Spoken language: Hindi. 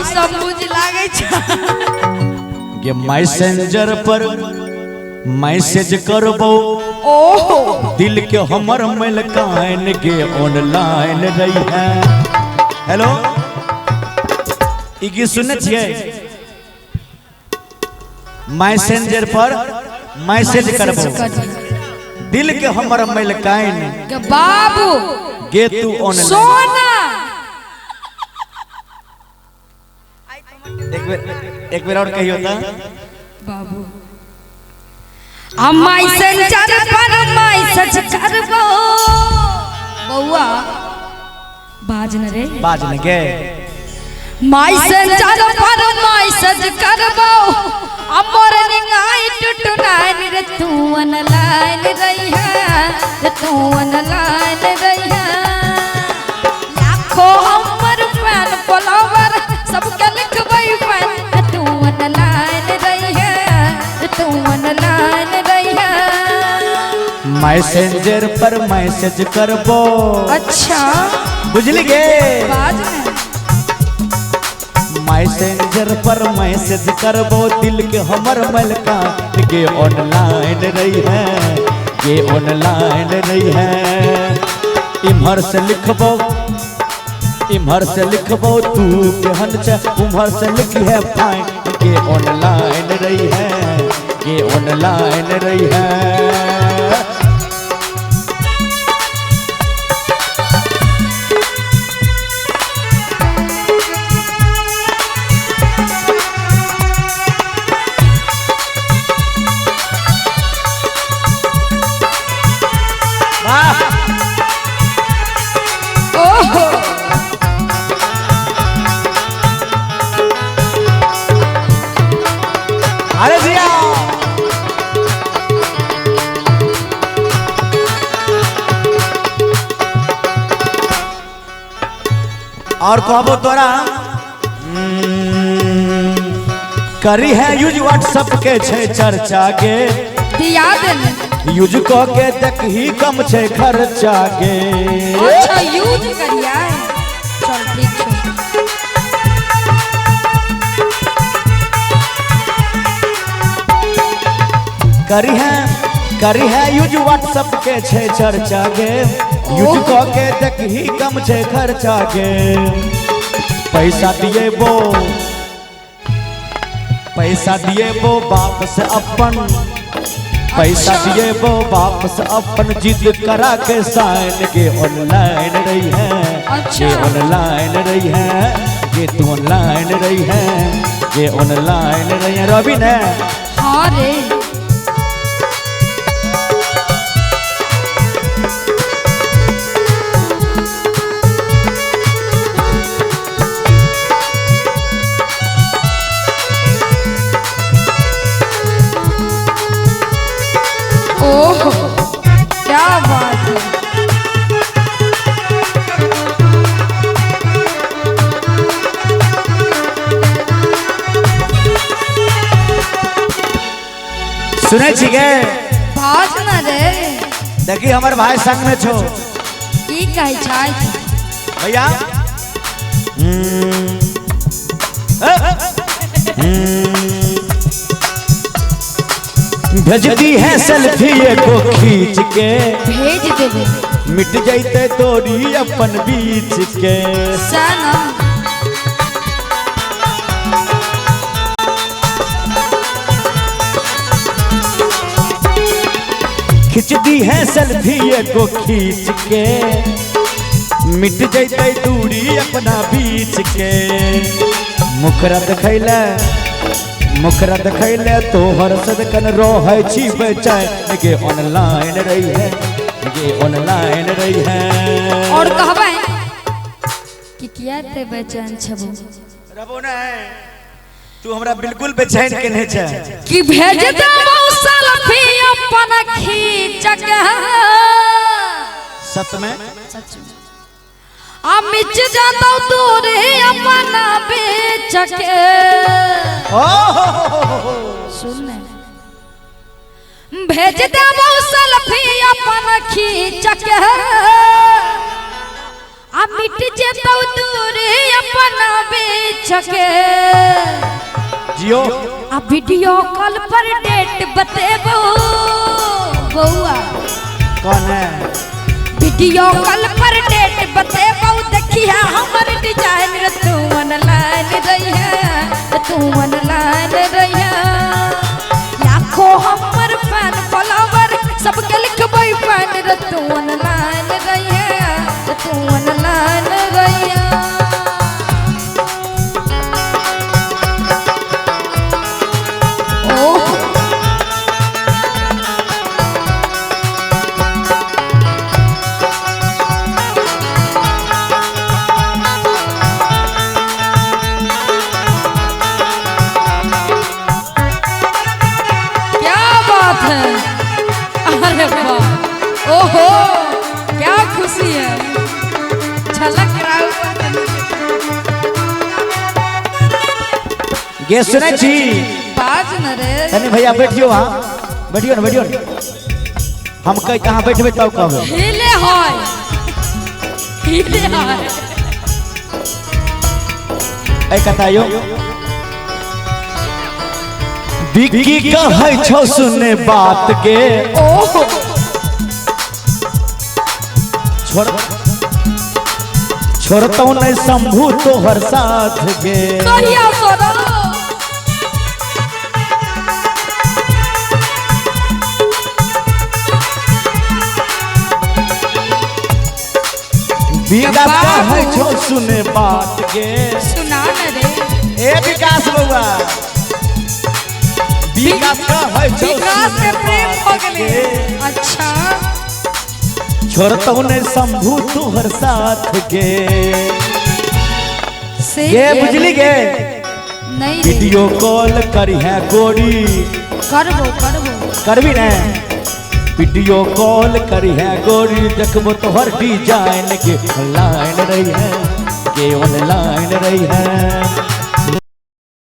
सब बुझ लागे ये मैसेंजर पर मैसेज करबो ओहो दिल के हमर मेल कान के ऑनलाइन रही है। हेलो ई गीत सुनने छियै? मैसेंजर पर मैसेज करबो दिल के हमर मेल कान के बाबू गे तू ऑनलाइन। सोना एक बार और कहियो था बाबू हम मैसेंजर पर मैसेज करबो बउआ बाज न रे बाज न गे मैसेंजर पर मैसेज करबो मॉर्निंग 8 to 9 रे तू ऑनलाइन रही है रे तू ऑनलाइन रही है। लाखों हमर फैन फॉलोवर सबके लिखबै फैन तू ऑनलाइन रही है रे तू ऑनलाइन रही है। मैसेंजर पर मैसेज करबो। अच्छा बुझली गे बाज में मैसेंजर पर मैसेज करबो दिल के हमर मलका के ऑनलाइन रही है ये ऑनलाइन रही है। इम्हर से लिखबो तू केहन छ उम्हर से लिखी है फाइन के ऑनलाइन रही है ये ऑनलाइन रही है। अरे जिया और कहबो तोरा करी है यूज व्हाट्सएप के छे चर्चा के दिया देन यूज को के तक ही कम छे खर्चा के। अच्छा यूज करिया चल ठीक है। करी है यूज व्हाट्सएप के छे चर्चा के यूज को के तक ही कम छे खर्चा के। पैसा दिए वो बाप से अपन पैसा दिए वो बाप से अपन जिद करा के साइन के ऑनलाइन रही है ये ऑनलाइन रही है ये तू ऑनलाइन रही है ये ऑनलाइन रही है। रवि ने हाँ रे ओह क्या बात है। सुने छी गे भाज न रे देखी हमर भाई संग में छो की कहै छै भैया भेज दी है सेल्फी को खींच के भेज देबे मिट जाते तोरी अपन बीच के। सनम खींच दी है सेल्फी को खींच के मिट जाते दूरी अपना बीच के। मुखरा देखैले तोहर सदकन रोहै छी बेचैन के ऑनलाइन रही है ये ऑनलाइन रही है। और कहबै कि किया ते बेचैन छबो रबो ना तू हमरा बिल्कुल बेचैन के नहीं छै कि भेज देबो सेल्फी अपन खींच के। सच में मिच जाता दूर अपना बेच के। सुन भेज देबो सेल्फी अपन खींच के मिट जाता दूर अपन ना बेच के जियो आ वीडियो कॉल पर डेट बतेबो बउआ कौन है वीडियो कॉल पर डेट बतेबो देखिया हमर डिजाइन रे तू ऑनलाइन रही है तू ऑनलाइन रही है लाखों हमर फैन फॉलोवर सबके लिखबै फैन रे तू ऑनलाइन रही है तू ऑनलाइन रही है अरे वाह ओहो क्या खुशी है झलक रहा गे सुनै छी बाज न रे तनी भैया बैठियो वहां बैठियो न हम कहीं कहां बैठबे तब कहबे हिले है ए कतायो बिक्की कहै छौ सुने बात के ओहो छोड़तौ नहीं शंभू तोहर साथ गे कहिया सोना विकास कहै छौ सुने बात गे सुना न रे ए विकास बउआ विकास कहै छौ विकास से प्रेम हो गेले अच्छा छोड़तौ नहीं शंभू तोहर साथ गे ये बुझली गे नहीं वीडियो कॉल करी है गोरी करबो करबी ने वीडियो कॉल करी है गोरी देखबो तोहर डिजाइन के ऑनलाइन रही है के ऑनलाइन रही है